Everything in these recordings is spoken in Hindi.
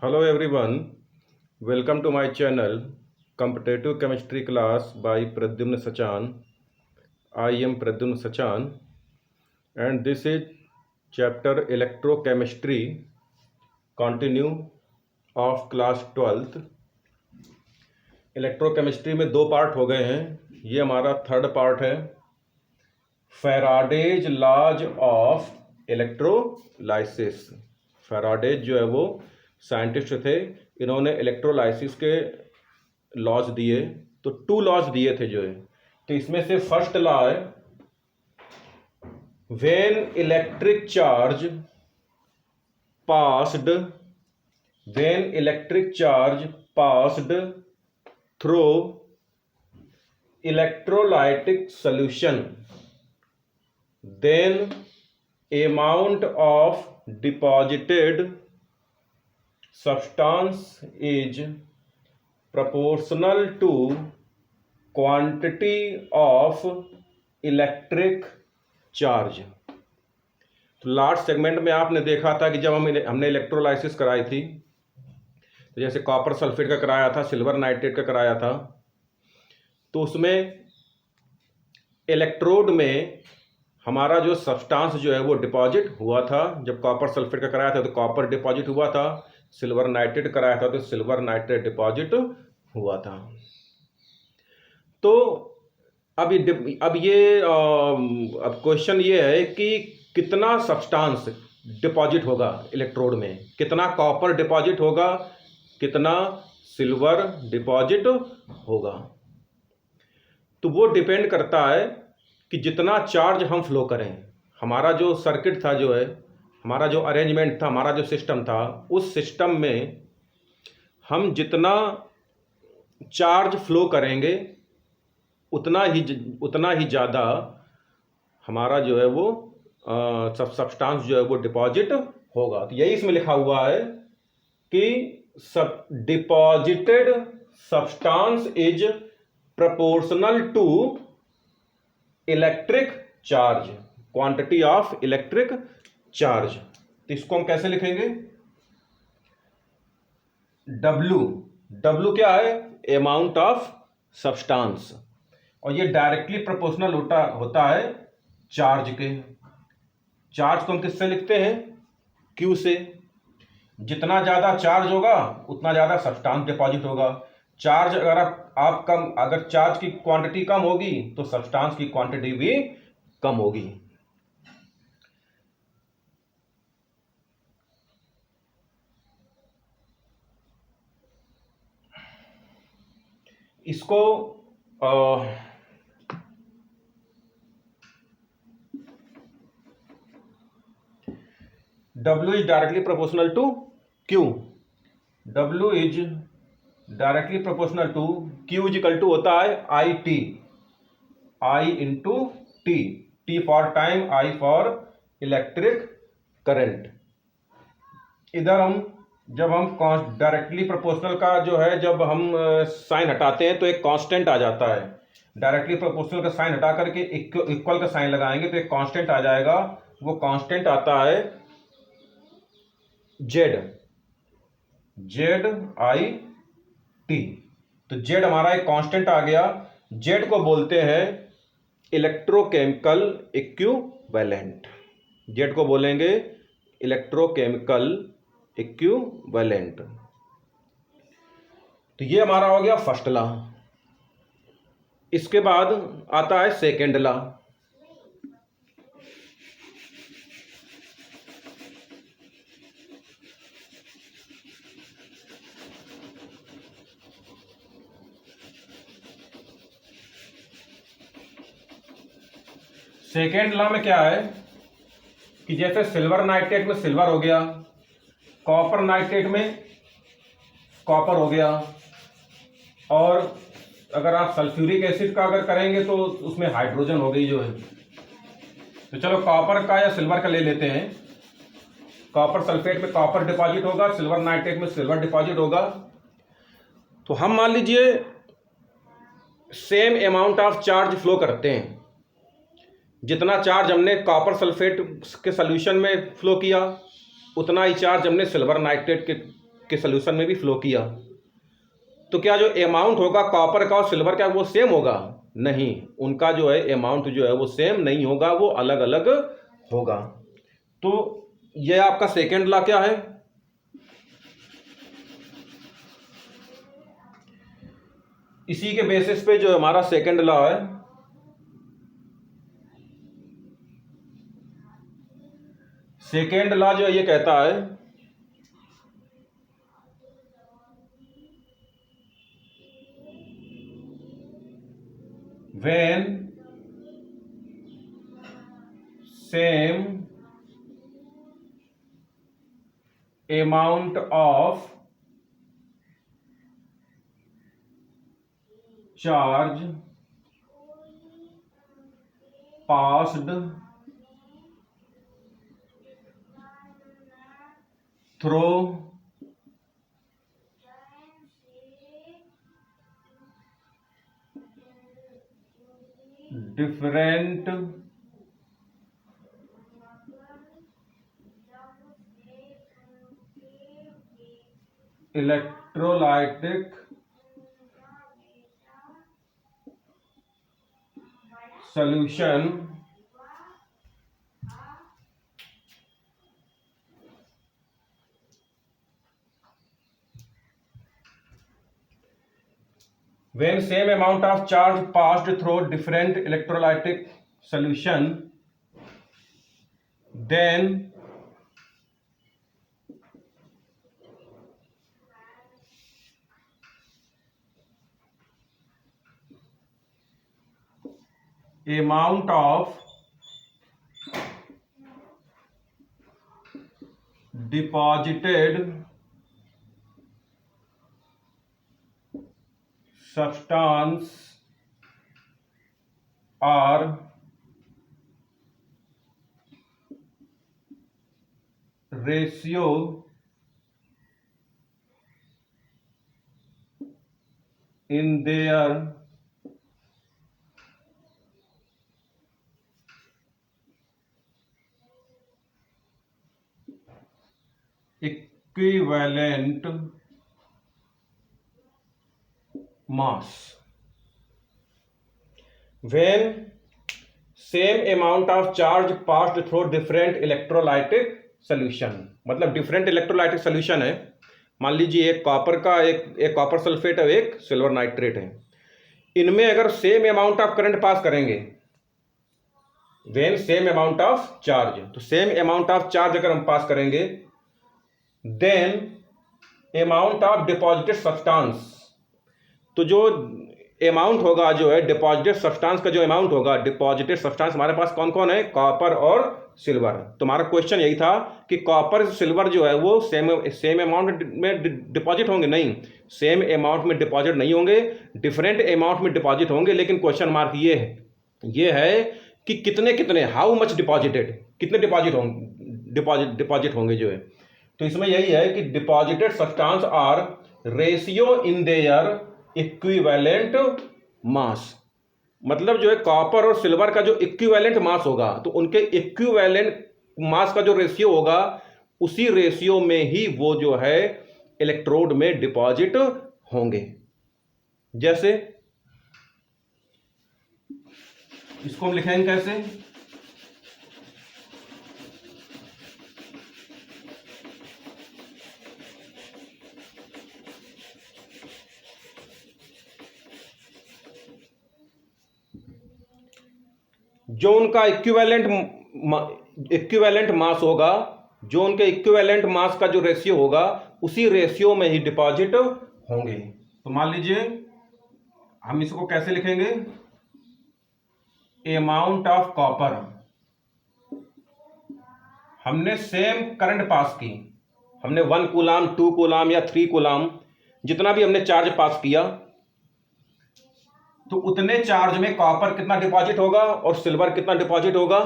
Hello everyone, welcome to my channel Competitive Chemistry class by Pradyumna Sachan. I am Pradyumna Sachan and this is chapter Electrochemistry, continue of class 12th. Electrochemistry में दो पार्ट हो गए हैं, ये हमारा थर्ड पार्ट है। Faraday's laws of electrolysis. Faraday's जो है वो साइंटिस्ट थे, इन्होंने इलेक्ट्रोलाइसिस के लॉज दिए, तो टू लॉज दिए थे जो है। तो इसमें से फर्स्ट लॉ है, when electric charge passed through electrolytic solution, then amount of deposited substance is proportional to quantity of electric charge। तो लास्ट सेगमेंट में आपने देखा था कि जब हमने इलेक्ट्रोलाइसिस कराई थी, तो जैसे कॉपर सल्फेट का कराया था, सिल्वर नाइट्रेट का कराया था, तो उसमें इलेक्ट्रोड में हमारा जो सब्सटेंस जो है वो डिपॉजिट हुआ था। जब कॉपर सल्फेट का कराया था तो कॉपर डिपॉजिट हुआ था, सिल्वर नाइट्रेट कराया था तो सिल्वर नाइट्रेट डिपॉजिट हुआ था। तो अब क्वेश्चन ये है कि कितना सब्सटेंस डिपॉजिट होगा इलेक्ट्रोड में, कितना कॉपर डिपॉजिट होगा, कितना सिल्वर डिपॉजिट होगा। तो वो डिपेंड करता है कि जितना चार्ज हम फ्लो करें। हमारा जो सर्किट था जो है, हमारा जो अरेंजमेंट था, हमारा जो सिस्टम था, उस सिस्टम में हम जितना चार्ज फ्लो करेंगे उतना ही ज़्यादा हमारा जो है वो सब्सटेंस जो है वो डिपॉजिट होगा। तो यही इसमें लिखा हुआ है कि सब deposited substance is proportional to electric charge, quantity of electric charge. तो इसको हम कैसे लिखेंगे? W क्या है? अमाउंट ऑफ सब्सटेंस, और ये डायरेक्टली प्रोपोर्शनल होता है चार्ज के। चार्ज को हम किससे लिखते हैं? Q से। जितना ज़्यादा चार्ज होगा उतना ज़्यादा सब्सटेंस डिपॉजिट होगा। चार्ज अगर चार्ज की क्वांटिटी कम होगी तो सब्सटेंस की क्वांटिटी भी कम होगी। इसको W is directly proportional to Q। W is directly proportional to Q is equal to होता है IT, I into T, T for time, I for electric current. इधर जब हम डायरेक्टली प्रोपोर्शनल का जो है, जब हम साइन हटाते हैं तो एक कांस्टेंट आ जाता है। डायरेक्टली प्रोपोर्शनल का साइन हटा करके इक्वल का साइन लगाएंगे तो एक कांस्टेंट आ जाएगा। वो कांस्टेंट आता है ZIT। तो Z हमारा एक कांस्टेंट आ गया। Z को बोलते हैं इलेक्ट्रोकेमिकल इक्विवेलेंट। Z को बोलेंगे इलेक्ट्रोकेमिकल इक्विवेलेंट। तो ये हमारा हो गया फर्स्ट लॉ। इसके बाद आता है सेकेंड लॉ। सेकेंड लॉ में क्या है कि जैसे सिल्वर नाइट्रेट में सिल्वर हो गया, कॉपर नाइट्रेट में कॉपर हो गया, और अगर आप सल्फ्यूरिक एसिड का अगर करेंगे तो उसमें हाइड्रोजन हो गई जो है। तो चलो कॉपर का या सिल्वर का ले लेते हैं। कॉपर सल्फेट में कॉपर डिपॉजिट होगा, सिल्वर नाइट्रेट में सिल्वर डिपॉजिट होगा। तो हम मान लीजिए same amount of charge flow करते हैं। जितना चार्ज हमने कॉपर सल्फेट के सॉल्यूशन में फ्लो किया उतना ही चार्ज हमने सिल्वर नाइट्रेट के के सॉल्यूशन में भी फ्लो किया, तो क्या जो अमाउंट होगा कॉपर का और सिल्वर का वो सेम होगा? नहीं, उनका जो है अमाउंट जो है वो सेम नहीं होगा, वो अलग अलग होगा। तो ये आपका सेकेंड लॉ क्या है? इसी के बेसिस पे जो हमारा सेकेंड लॉ है, सेकेंड लॉ जो ये कहता है when same amount of charge passed through different electrolytic solution when same amount of charge passed through different electrolytic solution, then amount of deposited substance or ratio in their equivalent mass. When same amount of charge passed through different electrolytic solution, मतलब different electrolytic solution है, मान लीजिए एक कॉपर का एक कॉपर सल्फेट है, एक सिल्वर नाइट्रेट है, इनमें अगर same amount of current pass करेंगे, when same amount of charge, तो सेम अमाउंट ऑफ चार्ज अगर हम पास करेंगे, then amount of deposited substance, तो जो अमाउंट होगा जो है डिपॉजिटेड सब्सटेंस का जो अमाउंट होगा, डिपॉजिटेड सब्सटेंस हमारे पास कौन कौन है? कॉपर और सिल्वर। तो हमारा क्वेश्चन यही था कि कॉपर सिल्वर जो है वो सेम अमाउंट में डिपॉजिट होंगे? नहीं, सेम अमाउंट में डिपॉजिट नहीं होंगे, डिफरेंट अमाउंट में डिपॉजिट होंगे। लेकिन क्वेश्चन मार्क ये है कि कितने कितने, हाउ मच डिपॉजिटेड, कितने डिपॉजिट होंगे जो है। तो इसमें यही है कि deposited substance are ratio in their equivalent mass, मतलब जो है कॉपर और सिल्वर का जो इक्विवेलेंट मास होगा, तो उनके इक्विवेलेंट मास का जो रेशियो होगा, उसी रेशियो में ही वो जो है इलेक्ट्रोड में डिपॉजिट होंगे। जैसे इसको हम लिखेंगे कैसे? जो उनका इक्विवेलेंट मास होगा, जो उनके इक्विवेलेंट मास का जो रेशियो होगा, उसी रेशियो में ही डिपॉजिट होंगे। तो मान लीजिए हम इसको कैसे लिखेंगे? अमाउंट ऑफ कॉपर, हमने सेम करंट पास की, हमने 1 कूलाम, 2 कूलाम या 3 कूलाम, जितना भी हमने चार्ज पास किया, तो उतने चार्ज में कॉपर कितना डिपॉजिट होगा और सिल्वर कितना डिपॉजिट होगा,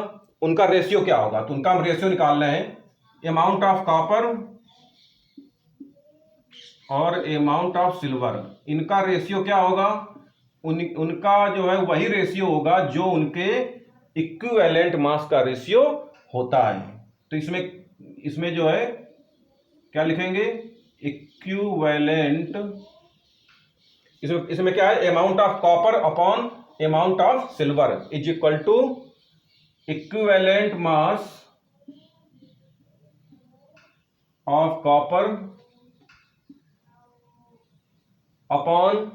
उनका रेशियो क्या होगा? तो उनका हम रेशियो निकाल रहे हैं, अमाउंट ऑफ कॉपर और अमाउंट ऑफ सिल्वर, इनका रेशियो क्या होगा? उनका जो है वही रेशियो होगा जो उनके इक्विवेलेंट मास का रेशियो होता है। तो इसमें जो है क्या लिखेंगे? इक्विवेलेंट, इसमें क्या है, amount of copper upon amount of silver is equal to equivalent mass of copper upon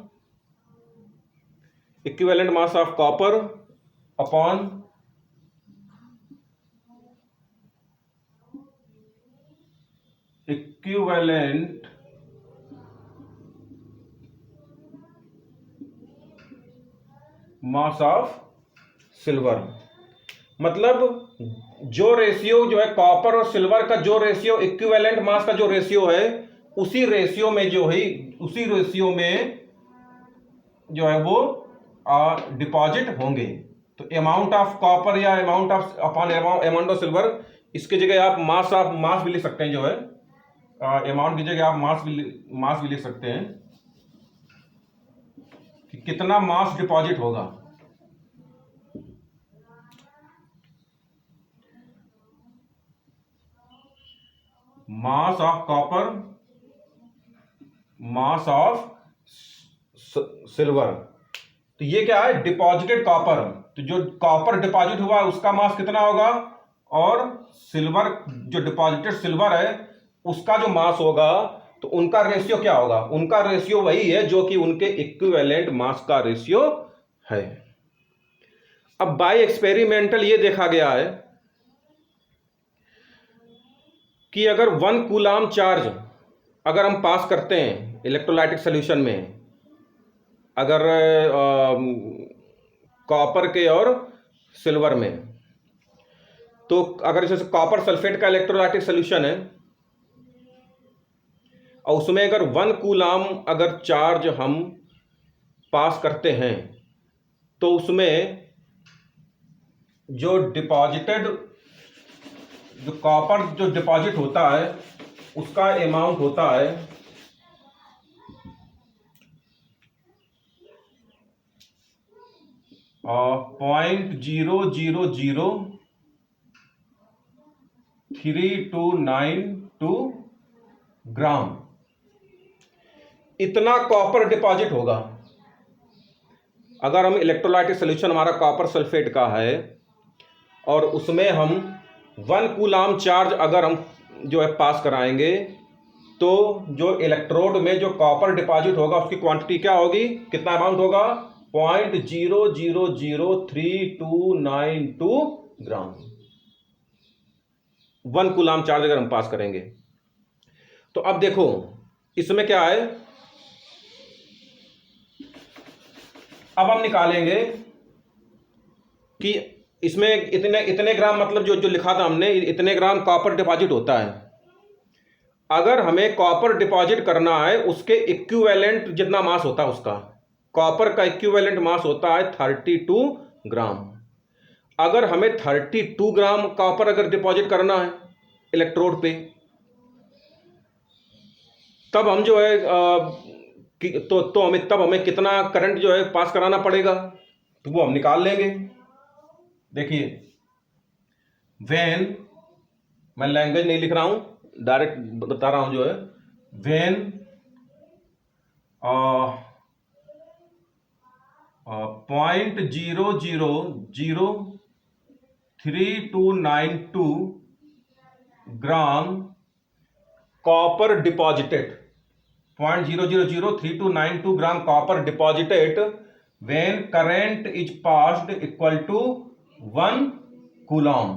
equivalent mass of copper upon equivalent mass of silver. मतलब जो रेशियो जो है कॉपर और सिल्वर का, जो रेशियो इक्विवेलेंट मास का जो रेशियो है, उसी रेशियो में जो है, उसी रेशियो में जो है वो डिपॉजिट होंगे। तो अमाउंट ऑफ कॉपर या amount of upon amount of silver, इसके जगह आप मास भी लिख सकते हैं, जो है अमाउंट की जगह आप मास भी लिख सकते हैं कि कितना मास डिपॉजिट होगा। मास of copper, mass of silver. तो ये क्या है, डिपॉजिटेड कॉपर। तो जो कॉपर डिपॉजिट हुआ उसका मास कितना होगा, और सिल्वर जो डिपॉजिटेड सिल्वर है उसका जो मास होगा, तो उनका रेशियो क्या होगा, उनका रेशियो वही है जो कि उनके इक्विवेलेंट मास का रेशियो है। अब बाय एक्सपेरिमेंटल ये देखा गया है कि अगर 1 कूलाम चार्ज अगर हम पास करते हैं इलेक्ट्रोलाइटिक सॉल्यूशन में, अगर कॉपर के और सिल्वर में, तो अगर जैसे कॉपर सल्फेट का इलेक्ट्रोलाइटिक सॉल्यूशन है और उसमें अगर 1 कूलाम अगर चार्ज हम पास करते हैं, तो उसमें जो डिपॉजिटेड, जो कॉपर जो डिपॉजिट होता है उसका अमाउंट होता है 0.003292 ग्राम। इतना कॉपर डिपॉजिट होगा। अगर हम इलेक्ट्रोलाइटिक सॉल्यूशन हमारा कॉपर सल्फेट का है और उसमें हम 1 कूलाम चार्ज अगर हम जो है पास कराएंगे, तो जो इलेक्ट्रोड में जो कॉपर डिपॉजिट होगा उसकी क्वांटिटी क्या होगी, कितना अमाउंट होगा, 0.003292 ग्राम। 1 कूलाम चार्ज अगर हम पास करेंगे। तो अब देखो इसमें क्या है, अब हम निकालेंगे कि इसमें इतने ग्राम, मतलब जो लिखा था हमने, इतने ग्राम कॉपर डिपॉजिट होता है। अगर हमें कॉपर डिपॉजिट करना है उसके इक्विवेलेंट जितना मास होता है, उसका कॉपर का इक्विवेलेंट मास होता है 32 ग्राम। अगर हमें 32 ग्राम कॉपर अगर डिपॉजिट करना है इलेक्ट्रोड पे, तब हम जो है तब हमें कितना करंट जो है पास कराना पड़ेगा, तो वो हम निकाल लेंगे। देखिए, वेन, मैं लैंग्वेज नहीं लिख रहा हूं, डायरेक्ट बता रहा हूं, जो है when 0.003292 gram copper deposited, 0.003292 gram copper deposited when current is passed equal to 1 coulomb.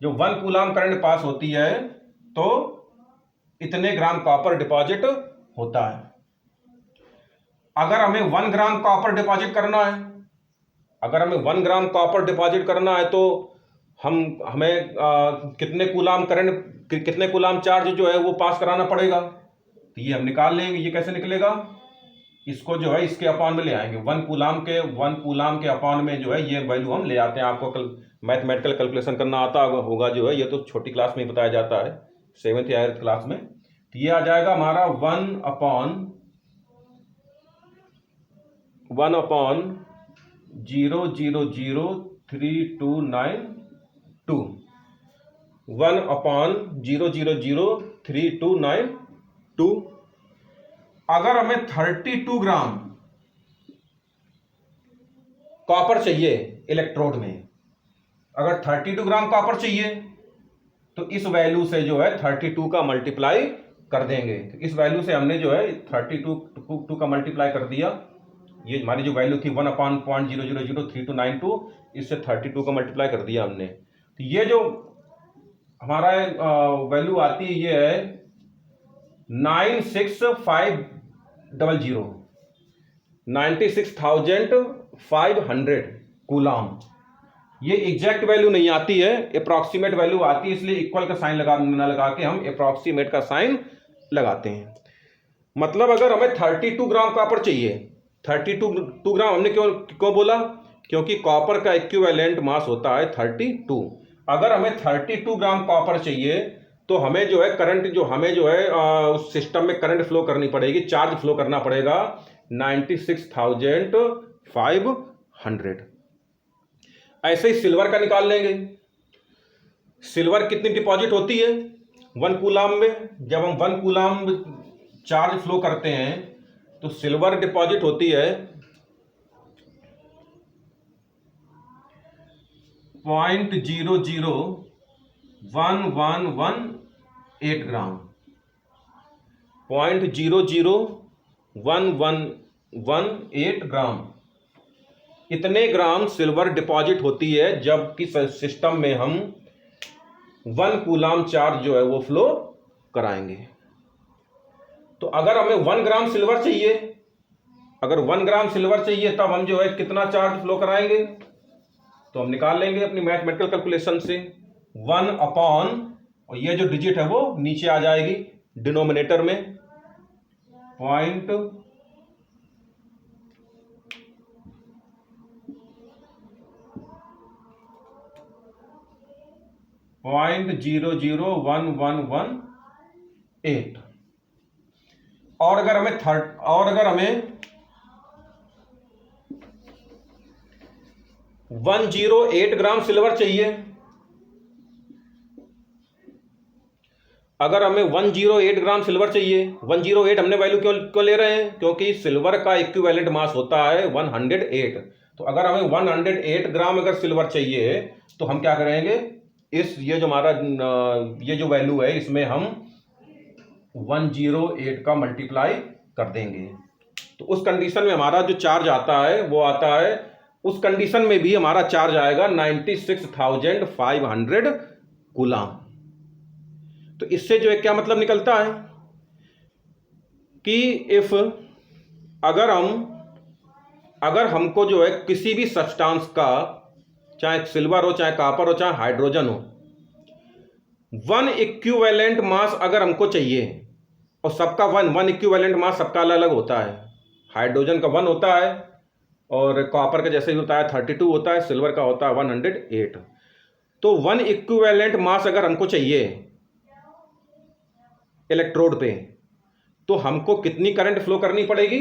जो 1 कूलम करंट पास होती है तो इतने ग्राम कॉपर डिपॉजिट होता है। अगर हमें 1 ग्राम कॉपर डिपॉजिट करना है, अगर हमें 1 ग्राम कॉपर डिपॉजिट करना है, तो हमें कितने कूलम करंट, कितने कूलम चार्ज जो है वो पास कराना पड़ेगा, तो ये हम निकाल लेंगे। ये कैसे निकलेगा, इसको जो है इसके अपॉन में ले आएंगे, 1 कूलम के अपॉन में जो है ये वैल्यू हम ले आते हैं। आपको कल मैथमेटिकल कैलकुलेशन करना आता होगा, जो है ये तो छोटी क्लास में ही बताया जाता है, 7th या 8th क्लास में। तो ये आ जाएगा हमारा 1 अपॉन 0.000329, 1 अपॉन 0.000329 2। अगर हमें 32 ग्राम कॉपर चाहिए इलेक्ट्रोड में, अगर 32 ग्राम कॉपर चाहिए तो इस वैल्यू से जो है 32 का मल्टीप्लाई कर देंगे। इस वैल्यू से हमने जो है 32 का मल्टीप्लाई कर दिया। ये हमारी जो वैल्यू थी 1/0003292, इससे 32 का मल्टीप्लाई कर दिया हमने। तो ये जो हमारा वैल्यू आती है ये है 96,500 कूलाम। ये एग्जैक्ट वैल्यू नहीं आती है, अप्रॉक्सीमेट वैल्यू आती है, इसलिए इक्वल का साइन लगा के हम अप्रॉक्सीमेट का साइन लगाते हैं। मतलब अगर हमें 32 ग्राम कॉपर चाहिए, 32 ग्राम हमने क्यों बोला, क्योंकि कॉपर का इक्विवेलेंट मास होता है 32। अगर हमें 32 ग्राम कॉपर चाहिए तो हमें जो है करंट जो हमें जो है उस सिस्टम में करंट फ्लो करनी पड़ेगी, चार्ज फ्लो करना पड़ेगा 96,500। ऐसे ही सिल्वर का निकाल लेंगे। सिल्वर कितनी डिपॉजिट होती है 1 कूलाम में? जब हम 1 कूलाम चार्ज फ्लो करते हैं तो सिल्वर डिपॉजिट होती है 0.00118 ग्राम। 0.00118 ग्राम, इतने ग्राम सिल्वर डिपॉजिट होती है जबकि सिस्टम में हम 1 कूलाम चार्ज जो है वो फ्लो कराएंगे। तो अगर हमें 1 ग्राम सिल्वर चाहिए, अगर 1 ग्राम सिल्वर चाहिए तब हम जो है कितना चार्ज फ्लो कराएंगे, तो हम निकाल लेंगे अपनी मैथमेटिकल कैलकुलेशन से 1 अपॉन, और ये जो डिजिट है वो नीचे आ जाएगी डिनोमिनेटर में, 0.00118। और अगर हमें 108 ग्राम सिल्वर चाहिए, अगर हमें 108 ग्राम सिल्वर चाहिए, 108 हमने वैल्यू क्यों ले रहे हैं, क्योंकि सिल्वर का इक्विवेलेंट मास होता है 108। तो अगर हमें 108 ग्राम अगर सिल्वर चाहिए तो हम क्या करेंगे, ये जो हमारा ये जो वैल्यू है इसमें हम 108 का मल्टीप्लाई कर देंगे। तो उस कंडीशन में हमारा जो चार्ज आता है वो आता है, उस कंडीशन में भी हमारा चार्ज आएगा 96,500 कूलाम। तो इससे जो है क्या मतलब निकलता है कि अगर हमको जो है किसी भी सब्सटेंस का, चाहे सिल्वर हो, चाहे कॉपर हो, चाहे हाइड्रोजन हो, 1 इक्विवेलेंट मास अगर हमको चाहिए, और सबका 1 इक्विवेलेंट मास सबका अलग अलग होता है। हाइड्रोजन का 1 होता है और कॉपर का जैसे ही होता है 32 होता है, सिल्वर का होता है 108। तो 1 इक्विवेलेंट मास अगर हमको चाहिए इलेक्ट्रोड पे, तो हमको कितनी करंट फ्लो करनी पड़ेगी,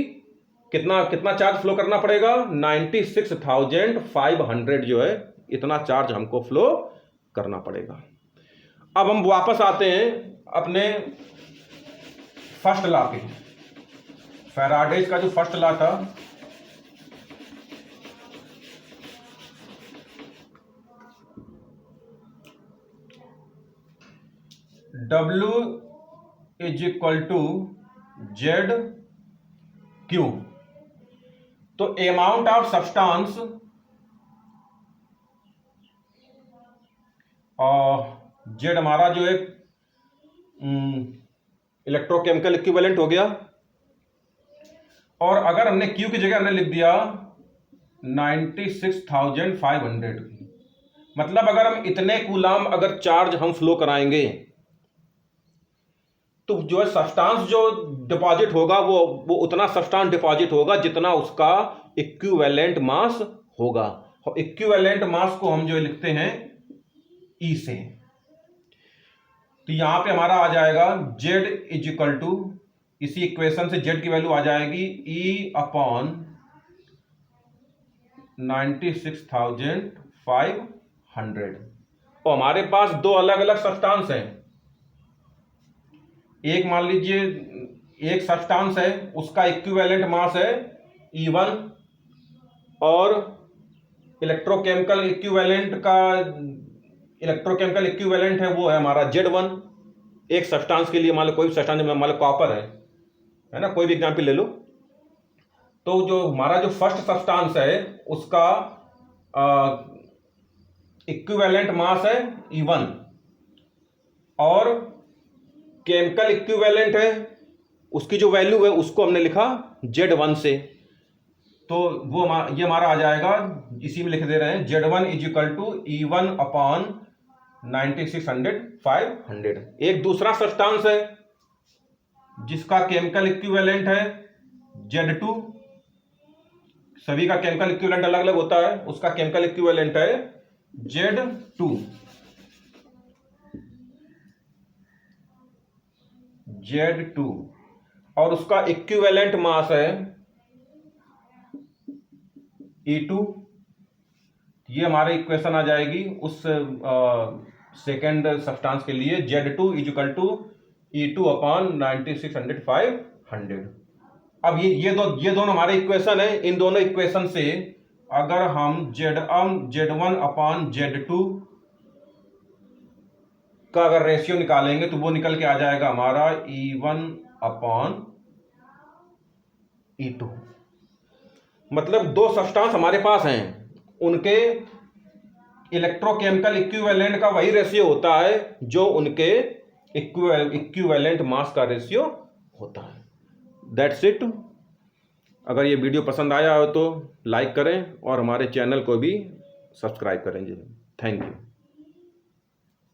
कितना चार्ज फ्लो करना पड़ेगा, 96,500 जो है इतना चार्ज हमको फ्लो करना पड़ेगा। अब हम वापस आते हैं अपने फर्स्ट लॉ पे, फैराडेज का जो फर्स्ट लॉ था, W is equal to Z Q. तो अमाउंट ऑफ सब्सटेंस जेड हमारा जो एक इलेक्ट्रोकेमिकल इक्विवेलेंट हो गया, और अगर हमने क्यू की जगह हमने लिख दिया 96,500, मतलब अगर हम इतने कूलाम अगर चार्ज हम फ्लो कराएंगे तो जो है सब्सटेंस जो डिपॉजिट होगा वो उतना सब्सटेंस डिपॉजिट होगा जितना उसका इक्विवेलेंट मास होगा। और इक्विवेलेंट मास को हम जो लिखते हैं ई से। तो यहां पे हमारा आ जाएगा Z इज इक्वल टू, इसी इक्वेशन से Z की वैल्यू आ जाएगी E अपॉन 96,500। और हमारे पास दो अलग अलग सब्सटेंस हैं, एक मान लीजिए एक सब्सटेंस है उसका इक्विवेलेंट मास है E1 और इलेक्ट्रोकेमिकल इक्विवेलेंट है वो है हमारा Z1। एक सब्सटेंस के लिए मान लो कोई भी सब्सटेंस, मान लो कॉपर है ना, कोई भी एग्जांपल ले लो। तो जो हमारा जो फर्स्ट सब्सटेंस है उसका इक्विवेलेंट मास है E1 और केमिकल इक्विवेलेंट है उसकी जो वैल्यू है उसको हमने लिखा Z1 से। तो वो ये हमारा आ जाएगा, इसी में लिख दे रहे हैं Z1 = E1 अपॉन 9600/500। एक दूसरा सब्सटेंस है जिसका केमिकल इक्विवेलेंट है Z2। सभी का केमिकल इक्विवेलेंट अलग अलग होता है, उसका केमिकल इक्विवेलेंट है Z2 और उसका इक्विवेलेंट मास है E2। ये हमारी इक्वेशन आ जाएगी उस सेकेंड सब्सटेंस के लिए, Z2 = E2 अपॉन 9600/500। अब ये दोनों हमारे इक्वेशन है। इन दोनों इक्वेशन से अगर हम Z1 अपॉन Z2 का अगर रेशियो निकालेंगे तो वो निकल के आ जाएगा हमारा E1 अपॉन E2। मतलब दो सब्सटेंस हमारे पास हैं, उनके इलेक्ट्रोकेमिकल इक्विवेलेंट का वही रेशियो होता है जो उनके इक्विवेलेंट मास का रेशियो होता है। That's it. अगर ये वीडियो पसंद आया हो तो लाइक करें और हमारे चैनल को भी सब्सक्राइब करें जी। Thank you.